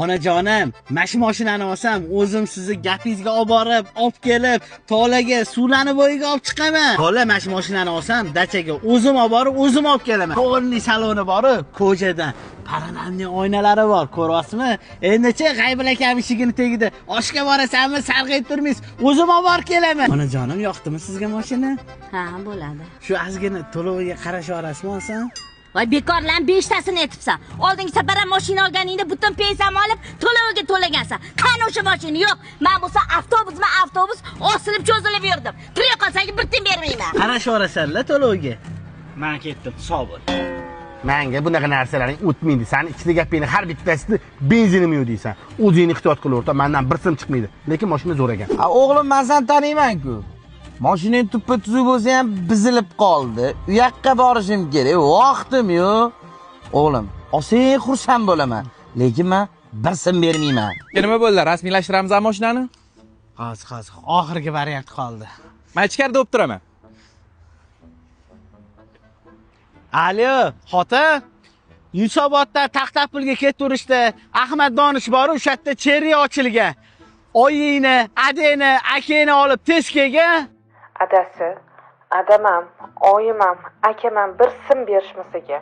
Onajonim, mana mashinani olsam, o'zim sizni gapingizga olib borib, olib kelib, tolaga, suvlarni bo'yiga olib chiqaman. Xola, mana mashinani olsam, dachaga o'zim olib borib, o'zim olib kelaman. To'g'ri saloni bor-ku, ko'chadan paranamli oynalari bor, ko'ryapsizmi? Endi-chi G'aybil akam ishigini tegdi. Oshga borasanmi, sarg'ayib turmaysiz. O'zim olib borib kelaman. Onajonim, yoqdimi sizga mashina? Ha, bo'ladi. Shu ozgina to'loviga qarash orasimi olsam? Voy bekorlan 5 tasini aytibsan. Oldingi safar ham mashina olganingda butun pensiyamni olib to'loviga to'lagansan. Qani o'sha mashina? Yo'q. Men bo'lsa avtobus osilib cho'zilib yurdim. Turib qolsangiz bir tin bermayman. Qarash orasanlar to'loviga. Men ketdim, sog' bo'l. Menga bunaqa narsalaring o'tmaydi. Sani ikkita gapingni har bittasida benzinim yo'q deysan. O'zingni ehtiyot qil o'rta. Mendan bir sim chiqmaydi. Lekin mashina zo'r ekan. O'g'lim, men seni taniyman-ku. Mashinang tuppa tuzuq bo'lsa ham bizilib qoldi. U yoqqa borishim kerak. Vaqtim yo'q. O'g'lim, olsang xursand bo'laman. Lekin men bir sim bermayman. Nima bo'ldi? Rasmiylashtiramiz mashinani? Hozir oxirgi variant qoldi. Men ichkarida o'p turaman. Alo, xotin. Yunusobodda Taxtapulga ketib Ahmad Donish bor, o'sha yerda cherry ochilgan. Oyingni, adangni, akangni olib tez kelgan. Adasi, adamam, oyimam, akamam bir sim berishmasiga.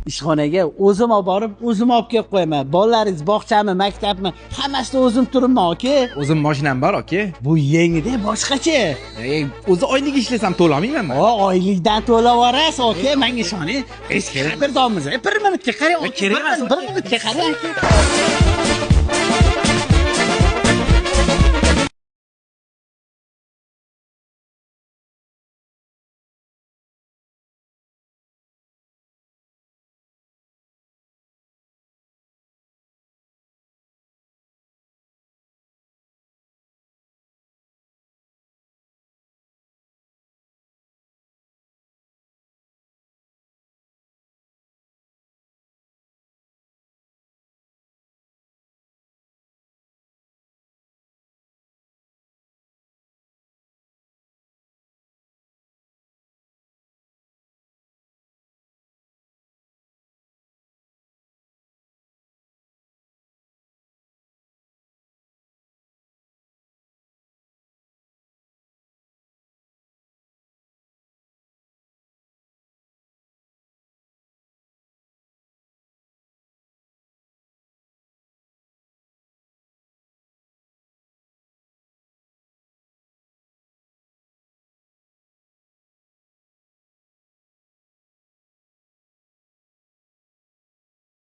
Ishxonaga o'zim olib borib, o'zim olib kelib qo'yaman. Bolalaringiz bog'chami, maktabmi, hammasida o'zim turibman, aka. O'zim mashinam bor, aka. Bu yengida boshqacha. O'zi oylik ishlasam to'lamaymanmi? Oylikdan to'lab olasiz, aka. Menga ishoning. Hech kerak bir domimiz. Bir minutga qarang, bir minutga qarang.